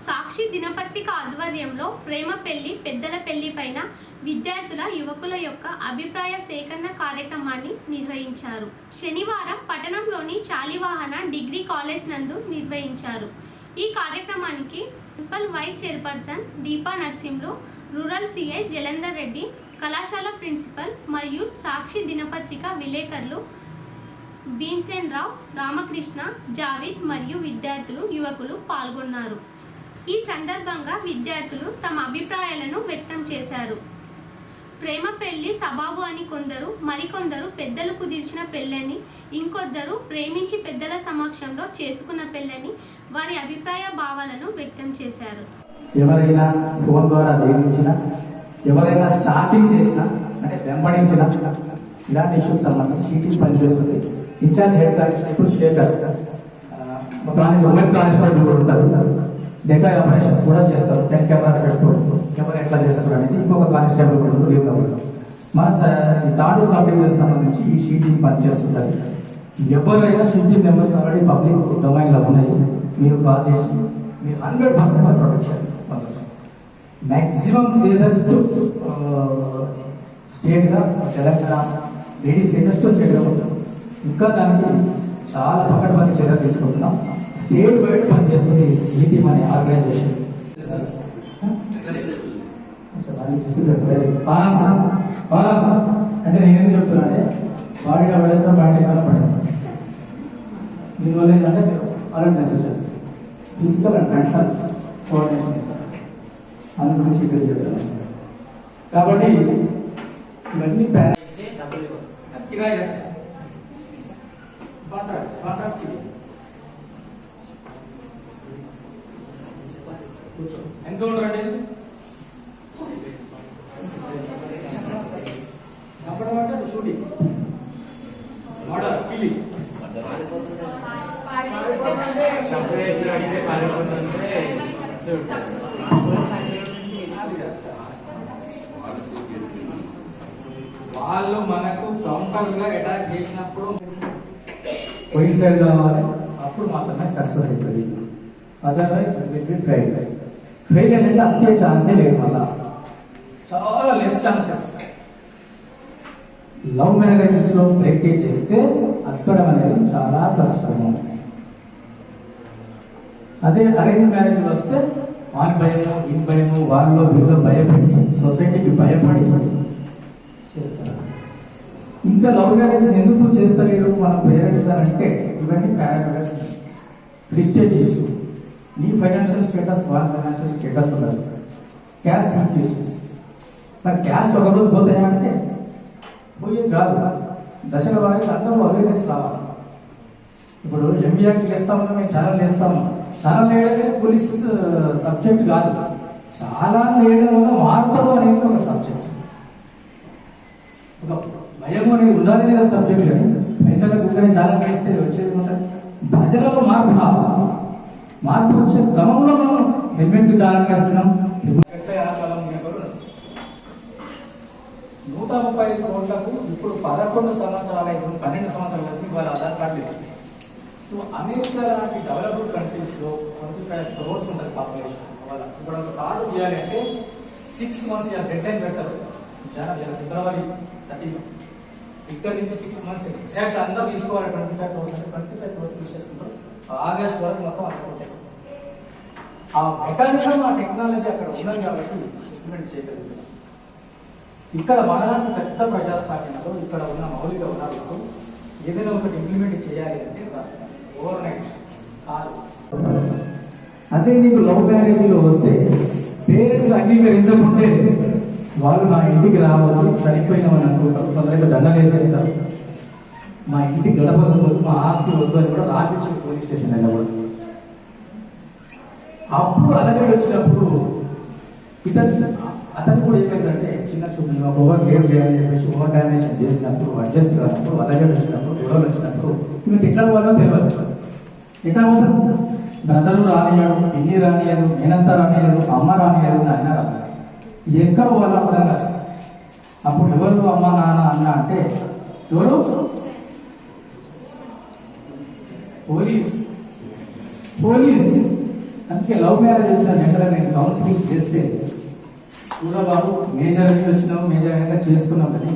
సాక్షి దినపత్రిక ఆధ్వర్యంలో ప్రేమ పెళ్లి పెద్దల పెళ్లి పైన విద్యార్థుల యువకుల యొక్క అభిప్రాయ సేకరణ కార్యక్రమాన్ని నిర్వహించారు. శనివారం పట్టణంలోని శాలివాహన డిగ్రీ కాలేజ్ నందు నిర్వహించారు. ఈ కార్యక్రమానికి municipal vice chairperson Deepa Narsimhulu, rural CI Jalandhar Reddy, కళాశాల ప్రిన్సిపల్ మరియు సాక్షి దినపత్రిక విలేకరులు భీమ్సేన్ రావు, రామకృష్ణ, జావిద్ మరియు విద్యార్థులు యువకులు పాల్గొన్నారు. ఈ సందర్భంగా విద్యార్థులు తమ అభిప్రాయాలను వ్యక్తం చేశారు. ప్రేమ పెళ్లి సబాబు అని కొందరు, మరికొందరు పెద్దలు కుదిర్చిన పెళ్ళని, ఇంకొద్దరు ప్రేమించి పెద్దల సమక్షంలో చేసుకున్న పెళ్ళని వారి అభిప్రాయ భావాలను వ్యక్తం చేశారు. ఎవరైనా ఫోన్ ద్వారా వేధించినా, ఎవరైనా స్టార్టింగ్ చేసినా అంటే వెంబడించినా ఇలాంటి ఇష్యూస్ సంబంధించి షీటింగ్ పనిచేస్తుంది. Incharge head constable Shekar, women constable కూడా ఉంటారు. డేటా ఆపరేషన్స్ కూడా చేస్తారు. 10 కెమెరాస్ పెట్టుకోవడం, కెమెరా ఎట్లా చేస్తారు అనేది ఇంకొక కానిస్టేబుల్ కూడా లీవ్ అవ్వడం. మన తాడు సబ్ డివిజన్ సంబంధించి ఈ షీటింగ్ పనిచేస్తుంటారు. ఎవరైనా షీటింగ్ నెంబర్స్ ఆల్రెడీ పబ్లిక్ డొమైన్లో ఉన్నాయి. మీరు కాల్ చేసి మీరు 100% ప్రొటెక్షన్ పొందవచ్చు. మ్యాక్సిమం సేఫెస్ట్ స్టేట్గా తెలంగాణ లేడీ సేఫెస్ట్ స్టేట్గా ఉంటుంది. ఇంకా దానికి చాలా పకడ్బందీ చర్యలు తీసుకుంటున్నాం. స్టేట్ వైడ్ పనిచేస్తుంది సిటీ అనే ఆర్గనైజేషన్. అంటే నేనేం చెప్తున్నా అంటే బాడీగా పడేస్తాం, బాడీ ఎక్కడ పడేస్తాం. దీనివల్ల ఏంటంటే అలర్ట్ మెసేజ్ చేస్తాం. ఫిజికల్ అండ్ మెంటల్ కోఆర్డినేషన్ అందు గురించి ఇక్కడ చెప్తున్నాం. కాబట్టి ఇవన్నీ ఎన్కౌంటర్ అంటే చంపడం అంటే షూటింగ్, మర్డర్, కిల్లింగ్. వాళ్ళు మనకు కౌంటర్ గా అటాక్ చేసినప్పుడు కోయిన్సైడ్ కావాలి, అప్పుడు మాత్రమే సక్సెస్ అవుతుంది. అదర్వైజ్ ఫెయిల్ అనేది అప్పే ఛాన్సే లేదు. మళ్ళా చాలా లెస్ ఛాన్సెస్. లవ్ మ్యారేజెస్ లో బ్రేకేజ్ చేస్తే అక్కడం అనేది చాలా కష్టము. అదే అరేంజ్ మ్యారేజ్ లో వస్తే వాని భయము, ఈ భయము, వాళ్ళలో వీళ్ళు భయపడి సొసైటీకి భయపడి చేస్తారు. ఇంకా లవ్ మ్యారేజెస్ ఎందుకు చేస్తలేరు మన పేరెంట్స్ అంటే ఇవన్నీ పారామీటర్స్. ప్రిస్టేజ్ ఇష్యూ, నీ ఫైనాన్షియల్ స్టేటస్ వాళ్ళ ఫైనాన్షియల్ స్టేటస్ ఉండదు. Caste equations. మరి క్యాస్ట్ ఒక రోజు పోతాయా అంటే పోయే కాదు. దశల వారికి అందరూ అవేర్నెస్ రావాలి. ఇప్పుడు ఎంబీఆర్కి వేస్తా ఉన్నాం, మేము ఛానల్ వేస్తాము. ఛానల్ వేయడమే పోలీస్ సబ్జెక్ట్ కాదు. చాలా వేయడం వల్ల మార్పులు అనేది ఒక సబ్జెక్ట్. ఒక భయం అనేది ఉండాలి లేదా సబ్జెక్ట్. కానీ పైసల కుక్కని చాలా వేస్తే వచ్చేది ఉంటుంది. ప్రజలలో మార్పు రావాలి. మార్పు వచ్చే క్రమంలో మనం హెల్మెట్ చాలా వేస్తున్నాం. 135 కోట్లకు ఇప్పుడు 11 సంవత్సరాలు అయితే 12 సంవత్సరాలు అయితే ఇవాళ ఆధార్ కార్డు లేదు. సో అమెరికా లాంటి డెవలప్డ్ కంట్రీస్ లో 25 crores ఉంటుంది పాపులేషన్. ఇప్పుడు ఒక కార్డు చేయాలి అంటే 6 months డెడ్ లైన్ పెడతారు. ఫిబ్రవరి 30 ఇక్కడ నుంచి 6 months ఎగ్జాక్ట్ అందరూ తీసుకోవాలి. 25 crores తీసేసుకుంటారు. ఆగస్ట్ వరకు మొత్తం అనుకుంటాయి. ఆ మెకానిజం, ఆ టెక్నాలజీ అక్కడ ఉన్నది కాబట్టి ఇంప్లిమెంట్ చేయగలుగుతాం. ఇక్కడ మనలాంటి పెద్ద ప్రజాస్వామ్యంలో ఇక్కడ ఉన్న మౌలిక వనరులతో ఏదైనా ఒకటి ఇంప్లిమెంట్ చేయాలి అంటే ఓవర్ నైట్ కాదు. అదే నీకు లవ్ మ్యారేజ్లో వస్తే పేరెంట్స్ అంగీకరించకుంటే వాళ్ళు మా ఇంటికి రావాలి, చనిపోయినామని అనుకుంటారు. కొందరైతే దండలు వేసేస్తారు. మా ఇంటికి గడపదు, మా ఆస్తి వద్దు అని కూడా రాపించి పోలీస్ స్టేషన్ వెళ్ళకూడదు. అప్పుడు అలాగే వచ్చినప్పుడు అతను కూడా ఏమైందంటే చిన్న చూపు ఓవర్ కేర్ లేదని చెప్పేసి ఓవర్ డామినేషన్ చేసినప్పుడు, అడ్జస్ట్ కానప్పుడు, అలాగే వచ్చినప్పుడు, గొడవలు వచ్చినప్పుడు మీకు ఎట్లా పోవాలో తెలియదు. ఎట్లా పోతుంది? బ్రదరు రానియాడు, పిన్ని రానియాడు, నేనంతా రానియాడు, అమ్మ రానియాడు, నాన్న రానియాడు. ఎక్కడ పోవాలో అర్థం కాదు. అప్పుడు ఎవరు అమ్మ నాన్న అన్న అంటే ఎవరు? పోలీస్. పోలీస్ అందుకే లవ్ మ్యారేజ్ వచ్చిన వెంటనే నేను కౌన్సిలింగ్ చేస్తే కూడా బాబు మేజర్ అని వచ్చినావు మేజర్ అయినాక చేసుకున్నావు కానీ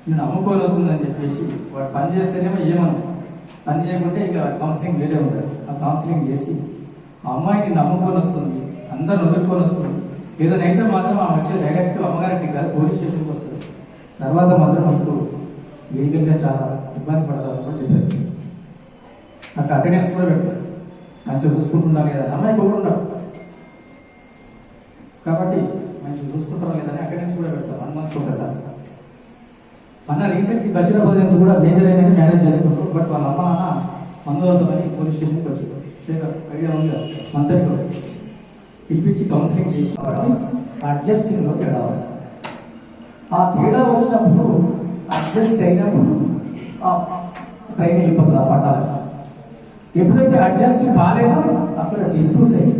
నేను అమ్ముకోని వస్తుందని చెప్పేసి వాడు పని చేస్తేనేమో ఏమన్నా పని చేయకుంటే ఇక కౌన్సిలింగ్ వేరే ఉంటుంది. ఆ కౌన్సిలింగ్ చేసి ఆ అమ్మాయిని నమ్ముకొని వస్తుంది, అందరిని వదులుకొని వస్తుంది. ఏదైనా అయితే మాత్రం ఆ వచ్చే డైరెక్ట్ అమ్మగారికి కాదు పోలీస్ స్టేషన్కి వస్తుంది. తర్వాత మాత్రం మీకు లీగల్గా చాలా ఇబ్బంది పడతారని కూడా చెప్పేస్తుంది. అక్కడ అటెండెన్స్ కూడా పెడతారు, మంచిగా చూసుకుంటున్నా లేదా అమ్మాయి కూడా ఉండవు కాబట్టి మంచిగా చూసుకుంటారా లేదని అటెండెన్స్ కూడా పెడతారు 1 month ఒకసారి. అన్న రీసెంట్లీ బషీరాబాద్ నుంచి కూడా మేజర్ అయినా మ్యారేజ్ చేసుకుంటారు. బట్ వాళ్ళ అమ్మ నాన్న మందు అవుతామని పోలీస్ స్టేషన్కి వచ్చారు. ఐడియా ఉంది కదా మంత్రిలో పిలిపించి కౌన్సిలింగ్ చేసి అడ్జస్టింగ్లో తేడా వస్తుంది. ఆ తేడా వచ్చినప్పుడు అడ్జస్ట్ అయినప్పుడు ట్రైన్ వెళ్ళిపోతుంది ఆ పట్టాలి. ఎప్పుడైతే అడ్జస్ట్ కాలేదో అక్కడ డిస్ప్యూట్స్ అయ్యి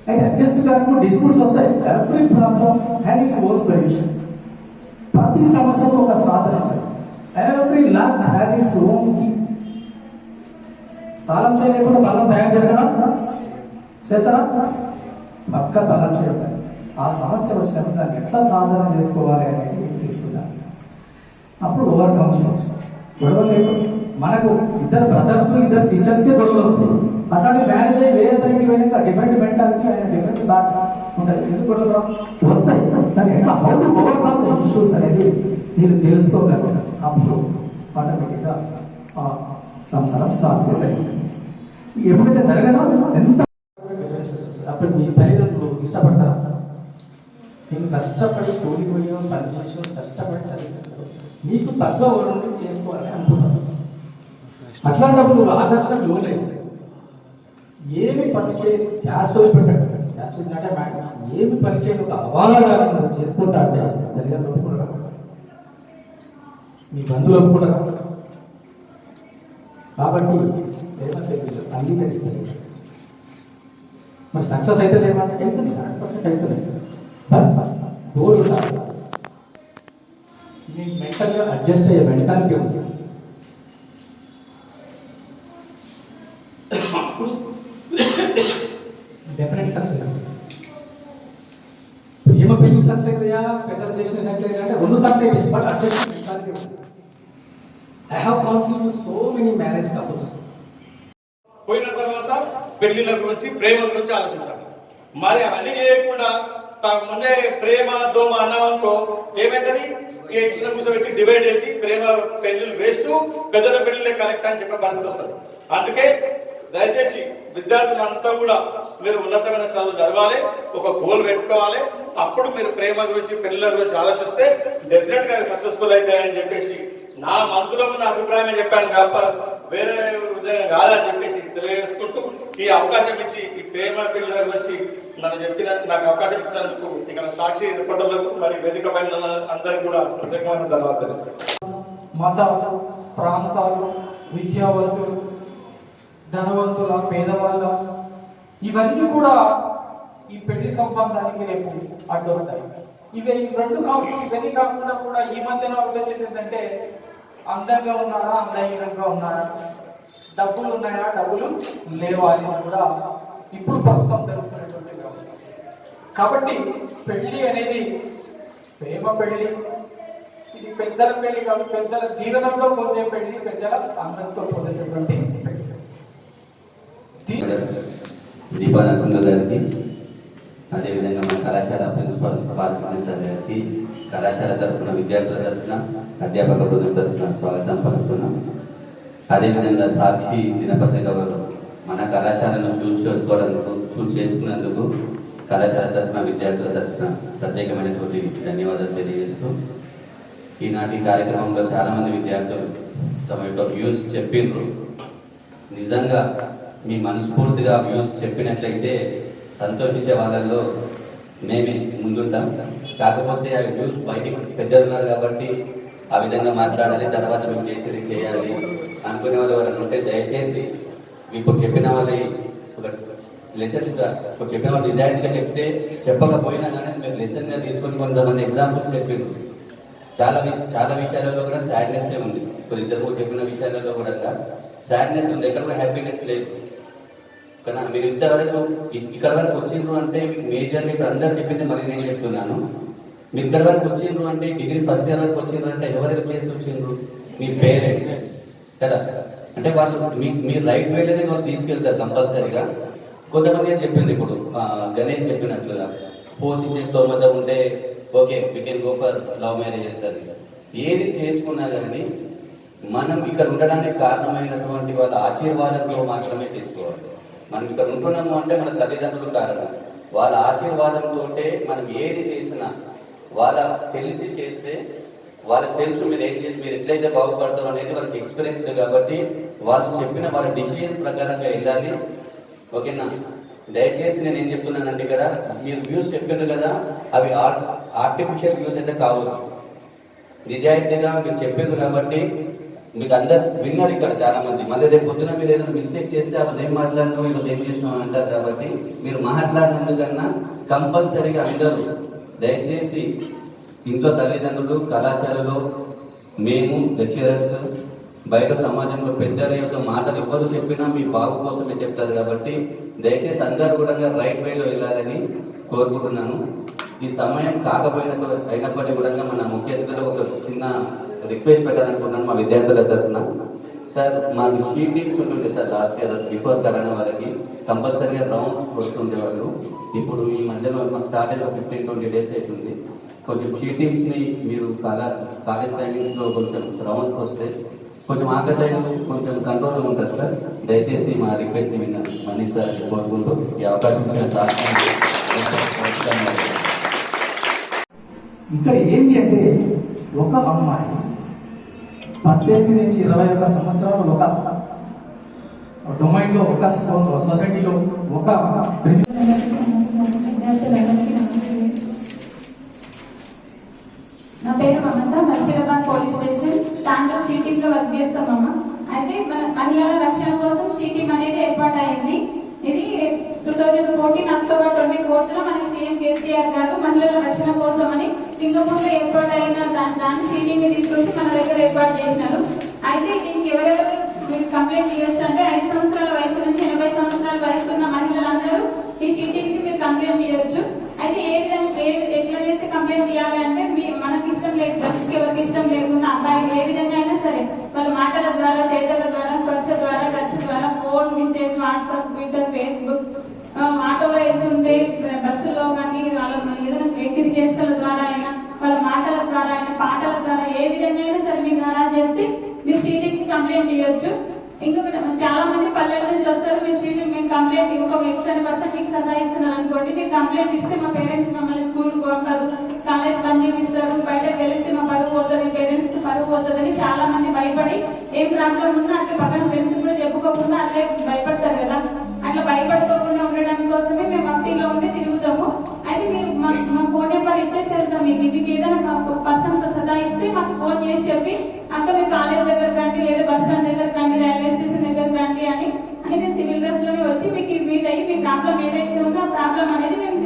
అయితే అడ్జస్ట్ కాకుండా డిస్ప్యూట్స్ వస్తాయి. Every problem has its own solution. ప్రతి సమస్యకు ఒక సాధన ఉంది. Every lock has its own key. తాళం చేయలేకుండా తాళం తయారు చేస్తారా పక్క తాళం చేయాలి. ఆ సమస్య వచ్చినప్పుడు దాన్ని ఎట్లా సాధన చేసుకోవాలి అనేసి మీకు తెలుసుకుందాం. అప్పుడు ఓవర్కమ్ చేయవచ్చు. గొడవ లేకుండా మనకు ఇద్దరు బ్రదర్స్ ఇద్దరు సిస్టర్స్కే గొడవలు వస్తాయి. అట్లానే మ్యారేజ్ అయ్యి వేరే దానికి పోయినాక డిఫరెంట్ మెంటాలిటీ ఆయన డిఫరెంట్ థాట్ ఉంటుంది. ఎందుకు గొడవలు వస్తాయి దాన్ని ఎట్లా ఓవర్కమ్ ఇష్యూస్ అనేది మీరు తెలుసుకోగలరు. అప్పుడు ఆటోమేటిక్గా సంసారం స్టార్ట్ అవుతాయి. ఎప్పుడైతే జరగదో ఎంత డిఫరెన్సెస్ వస్తాయి. అప్పుడు మీ తల్లిదండ్రులు ఇష్టపడతారా? నేను కష్టపడి కూలికి పోయో పని చేసో కష్టపడి చదివిస్తారు, మీకు తగ్గ వరుణ్ణి చేసుకోవాలని అనుకుంటారు. అట్లాంటప్పుడు ఆదర్శం లోనే ఏమి పని చేయదు, గ్యాస్ వదిలిపెట్టాడు, గ్యాస్ వచ్చినట్టే మ్యాటర్ ఏమి పని చేయదు ఒక అవాగా చేసుకుంటా అంటే తల్లిదండ్రులు ఒప్పుకుంటారు, మీ బంధువులు ఒప్పుకుంటారు. కాబట్టి అంగీకరిస్తుంది. మరి సక్సెస్ అయితే లేమంటే అవుతుంది, 100% అవుతుంది. గోల్ ఉండాలి. మీకు మెంటల్గా అడ్జస్ట్ అయ్యే మెంటాలిటీ ఉంది. Definite success. ఏమో పెళ్లి సక్సెస్ అవుతాయా పెద్దలు చేసిన సక్సెస్ అవుతాయా అంటే 2 సక్సెస్ అవుతాయి. బట్ అడ్జస్ట్ మెంటాలిటీ ఉంది. I have counselling so many marriage couples. పోయిన తర్వాత పెళ్లిళ్ళ గురించి ప్రేమ గురించి ఆలోచించాలి. మరి అవన్నీ చేయకుండా ముందే ప్రేమ దోమ అన్నామనుకో ఏమైతుంది? ఈ చిన్న కూర్చోబెట్టి డివైడ్ చేసి ప్రేమ పెళ్లిళ్ళు వేస్ట్, పెద్దల పెళ్లిళ్ళే కరెక్ట్ అని చెప్పే పరిస్థితి వస్తుంది. అందుకే దయచేసి విద్యార్థులంతా కూడా మీరు ఉన్నతమైన చదువు చదవాలి, ఒక గోల్ పెట్టుకోవాలి. అప్పుడు మీరు ప్రేమ గురించి పెళ్లిళ్ళ గురించి ఆలోచిస్తే డెఫినెట్ గా సక్సెస్ఫుల్ అవుతాయని చెప్పేసి నా మనసులో ఉన్న అభిప్రాయమే చెప్పాను తప్ప వేరే విధంగా కాదని చెప్పేసి తెలియజేసుకుంటూ ఈ అవకాశం ఇచ్చి ఈ ప్రేమ పిల్లల గురించి నాకు అవకాశం ఇచ్చినందుకు ఇక్కడ సాక్షి రిపోర్టర్లకు మరి వేదిక పైన అందరికీ కూడా ప్రత్యేకమైన ధన్యవాదాలు. మతాలు, ప్రాంతాలు, విద్యావంతులు, ధనవంతుల, పేదవాళ్ళ ఇవన్నీ కూడా ఈ పెళ్లి సంబంధానికి రేపు అడ్డొస్తాయి. ఇవన్నీ కాకుండా కూడా ఈ మధ్యన వచ్చేది ఏంటంటే అందంగా ఉన్నారా, అందహీనంగా ఉన్నారా, డబ్బులు ఉన్నాయా, డబ్బులు లేవా అని కూడా ఇప్పుడు ప్రస్తుతం జరుగుతున్నటువంటి వ్యవస్థ. కాబట్టి పెళ్లి అనేది ప్రేమ పెళ్లి, ఇది పెద్దల పెళ్లి కాదు, పెద్దల దీవెనతో పొందే పెళ్లి, పెద్దల అందంతో పొందేటటువంటి పెళ్లి. దీపానరసింహ గారికి, అదేవిధంగా మన కళాశాల ప్రిన్సిపాల్ బాలకృష్ణ సార్ గారికి, కళాశాల తరఫున విద్యార్థుల తరఫున అధ్యాపక బృందం తరఫున స్వాగతం పలుకుతున్నాం. అదేవిధంగా సాక్షి దినపత్రిక వారు మన కళాశాలను చూస్ చేసుకున్నందుకు కళాశాల తరఫున విద్యార్థుల తరఫున ప్రత్యేకమైనటువంటి ధన్యవాదాలు తెలియజేస్తూ, ఈనాటి కార్యక్రమంలో చాలామంది విద్యార్థులు తమ యొక్క వ్యూస్ చెప్పిండ్రు. నిజంగా మీ మనస్ఫూర్తిగా వ్యూస్ చెప్పినట్లయితే సంతోషించే వాళ్ళల్లో మేమే ముందుంటాం. కాకపోతే ఆ వ్యూస్ బయటికి పెద్దలు ఉన్నారు కాబట్టి ఆ విధంగా మాట్లాడాలి, తర్వాత మేము చేసేది చేయాలి అనుకునే వాళ్ళు ఎవరైనా ఉంటే దయచేసి ఇప్పుడు చెప్పిన వాళ్ళని ఒక లెసన్స్గా ఇప్పుడు చెప్పిన వాళ్ళు నిజాయితీగా చెప్తే చెప్పకపోయినా కానీ మేము లెసన్గా తీసుకొని కొంతమంది ఎగ్జాంపుల్స్ చెప్పింది. చాలా విషయాలలో కూడా సాడ్నెస్సే ఉంది. ఇప్పుడు ఇద్దరు చెప్పిన విషయాలలో కూడా సాడ్నెస్ ఉంది, ఎక్కడ కూడా హ్యాపీనెస్ లేదు. కానీ మీరు ఇంతవరకు ఇక్కడ వరకు వచ్చిండ్రు అంటే మేజర్గా ఇప్పుడు అందరు చెప్పింది మళ్ళీ నేను చెప్తున్నాను. మీరు ఇక్కడ వరకు వచ్చిండ్రు అంటే డిగ్రీ ఫస్ట్ ఇయర్ వరకు వచ్చిండ్రు అంటే ఎవరు ప్లేస్ వచ్చిండ్రు? మీ పేరెంట్స్ కదా. అంటే వాళ్ళు మీరు రైట్ వేలోనే వాళ్ళు తీసుకెళ్తారు కంపల్సరీగా. కొంతమంది చెప్పింది ఇప్పుడు గణేష్ చెప్పినట్లుగా పోషించే స్తోమత ఉంటే okay we can go for love marriages అని. ఏది చేసుకున్నా కానీ మనం ఇక్కడ ఉండడానికి కారణమైనటువంటి వాళ్ళ ఆశీర్వాదంతో మాత్రమే చేసుకోవాలి. మనం ఇక్కడ ఉంటున్నాము అంటే మన తల్లిదండ్రులు కారణం. వాళ్ళ ఆశీర్వాదంతో మనం ఏది చేసినా వాళ్ళ తెలిసి చేస్తే వాళ్ళకి తెలుసు మీరు ఏం చేసి మీరు ఎట్లయితే బాగుపడతారు అనేది వాళ్ళకి ఎక్స్పీరియన్స్డ్ కాబట్టి వాళ్ళు చెప్పిన వాళ్ళ డిసిషన్ ప్రకారంగా వెళ్ళాలి. ఓకేనా? దయచేసి నేను ఏం చెప్తున్నానంటే ఇక్కడ మీరు వ్యూస్ చెప్పారు కదా, అవి ఆర్టిఫిషియల్ వ్యూస్ అయితే కావద్దు. నిజాయితీగా మీరు చెప్పారు కాబట్టి మీకు అందరు విన్నారు ఇక్కడ చాలా మంది. మళ్ళీ రేపు పొద్దున మీరు ఏదైనా మిస్టేక్ చేస్తే అప్పుడు ఏం మాట్లాడినావు ఈరోజు ఏం చేసినావు అని అంటారు. కాబట్టి మీరు మాట్లాడినందుకన్నా కంపల్సరీగా అందరూ దయచేసి ఇంట్లో తల్లిదండ్రులు, కళాశాలలో మేము లెక్చరర్స్, బయట సమాజంలో పెద్దల యొక్క మాటలు ఎవరు చెప్పినా మీ బాగు కోసమే చెప్తారు. కాబట్టి దయచేసి అందరూ కూడా రైట్ వేలో వెళ్ళాలని కోరుకుంటున్నాను. ఈ సమయం అయినప్పటికీ కూడా మన ముఖ్య అతిథులకు ఒక చిన్న రిక్వెస్ట్ పెట్టాలనుకుంటున్నాను మా విద్యార్థుల తరఫున. సార్ మాకు షీటింగ్స్ ఉంటుండే sir last year before corona వరకు కంపల్సరీగా రౌండ్స్ వస్తుండే వాళ్ళు. ఇప్పుడు ఈ మధ్యలో మాకు స్టార్ట్ అయిన 15-20 డేస్ అవుతుంది. కొంచెం షీటింగ్స్ని మీరు కాలేజ్ టైమింగ్స్లో కొంచెం రౌండ్స్ వస్తే కొంచెం ఆకతాయిలు కొంచెం కంట్రోల్లో ఉంటుంది సార్. దయచేసి మా రిక్వెస్ట్ని మనీష్ సార్ కోరుకుంటూ ఈ అవకాశం ఇక్కడ ఏంటి అంటే ఒక అమ్మాయి 18 నుంచి 21 సంవత్సరాలు ఒక డొమైన్లో ఒక సొసైటీలో ఒక నా పేరు మమత, బషీరాబాద్ పోలీస్ స్టేషన్ దాంట్లో షీటింగ్ లో వర్క్ చేస్తామమ్మా. అయితే మన మహిళల రక్షణ కోసం షీటింగ్ అనేది ఏర్పాటైంది. ఇది 2014 అక్టోబర్ 24 మన సీఎం కేసీఆర్ గారు మహిళల రక్షణ కోసం అని సింగపూర్ లో ఏర్పాటైన దాన్ని షీటింగ్ తీసుకొచ్చి మన దగ్గర ఏర్పాటు చేసినారు. అయితే దీనికి ఎవరెవరు మీరు కంప్లైంట్ చేయొచ్చు అంటే 5 సంవత్సరాల వయసు నుంచి 80 సంవత్సరాల వయసు ఉన్న మహిళలందరూ ఈ షీటింగ్ కి మీరు కంప్లైంట్ చేయొచ్చు. అయితే ఏ విధంగా ఎట్లా చేసి కంప్లైంట్ చేయాలి అంటే మనకి ఇష్టం లేదు, గర్ల్స్ కి ఎవరికి ఇష్టం లేకుండా అబ్బాయిలు ఏ విధంగా అయినా సరే వాళ్ళ మాటల ద్వారా, చేతల ద్వారా, స్పర్శ ద్వారా, టచ్ ద్వారా, phone, message, WhatsApp, Twitter, Facebook, ఆటోలో వెళ్తుంటే బస్సులో కానీ వాళ్ళ ఏదైనా వ్యక్తి చేష్టల ద్వారా అయినా, వాళ్ళ మాటల ద్వారా అయినా, పాటల ద్వారా ఏ విధంగా అయినా సరే మీకు నారాజ్ చేస్తే మీరు షీటింగ్ కి కంప్లైంట్ చేయొచ్చు. ఇంకొక చాలా మంది పల్లెల నుంచి వస్తారు, మేము కంప్లైంట్ ఇంకొక ఎక్స్టర్న్ పర్సన్ మీకు సతాయిస్తున్నారు అనుకోండి, మీరు కంప్లైంట్ ఇస్తే మా పేరెంట్స్ మమ్మల్ని స్కూల్కి పంపారు, కాలేజ్ బంద్ చేపిస్తారు, బయట తెలిస్తే మా పరువు పోతుంది, పేరెంట్స్ కి పరువు పోతుందని చాలా మంది భయపడి ఏం ప్రాబ్లం ఉన్నా అట్లా పక్కన ఫ్రెండ్స్ కూడా చెప్పుకోకుండా అట్లే భయపడతారు కదా. అట్లా భయపడుకోకుండా ఉండడానికి కోసమే మేము అప్పీలో ఉండి తిరుగుతాము. అయితే మీరు మా ఫోన్ నెంబర్ ఇచ్చేసి వెళ్తాం. మీకు ఏదైనా పర్సన్ సతాయిస్తే మాకు ఫోన్ చేసి చెప్పి అక్క మీ కాలేజ్ దగ్గర రండి, లేదా బస్ స్టాండ్ దగ్గర రండి, రైల్వే స్టేషన్ దగ్గర రండి అని మేము సివిల్ డ్రెస్ లోనే వచ్చి మీకు మీట్ అయ్యి మీ ప్రాబ్లం ఏదైతే ఉందో ఆ ప్రాబ్లం అనేది మేము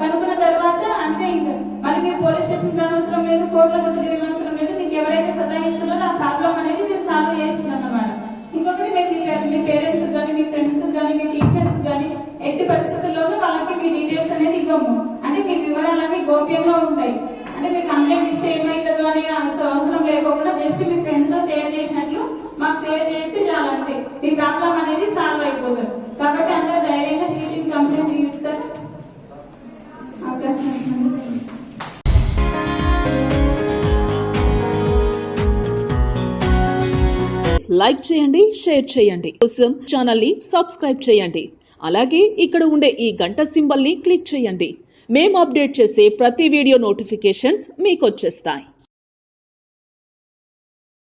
కనుక్కున్న తర్వాత అంతే. ఇంకా మళ్ళీ మీరు పోలీస్ స్టేషన్ అవసరం లేదు, కోర్టుల చుట్టూ తిరిగిన అవసరం లేదు. మీకు ఎవరైతే సతాయిస్తున్నారో ఆ ప్రాబ్లం అనేది మేము సాల్వ్ చేస్తున్నాం అన్నమాట. ఇంకొకటి మేము మీ పేరెంట్స్ కానీ, మీ ఫ్రెండ్స్ కానీ, మీ టీచర్స్ కానీ ఎట్టి పరిస్థితుల్లోనూ వాళ్ళకి మీ డీటెయిల్స్ అనేది ఇవ్వము. అంటే మీ వివరాలన్నీ గోప్యంగా ఉంటాయి. అంటే మీరు కంప్లైంట్ ఇస్తే ఏమవుతుందో అనే అవసరం లేకుండా జస్ట్ మీ ఫ్రెండ్స్ తో షేర్ చేసినట్లు మాకు షేర్ చేస్తే చాలా, అంతే. మీ ప్రాబ్లం అనేది సాల్వ్ అయిపోతుంది. కాబట్టి అందరూ ధైర్యంగా షీటింగ్ కంప్లైంట్ ఇస్తారు. అవకాశం వచ్చింది. లైక్ చేయండి, షేర్ చేయండి, కోసం ఛానల్ ని సబ్స్క్రైబ్ చేయండి. అలాగే ఇక్కడ ఉండే ఈ గంట సింబల్ ని క్లిక్ చేయండి. మేము అప్డేట్ చేసే ప్రతి వీడియో నోటిఫికేషన్స్ మీకు వచ్చేస్తాయి.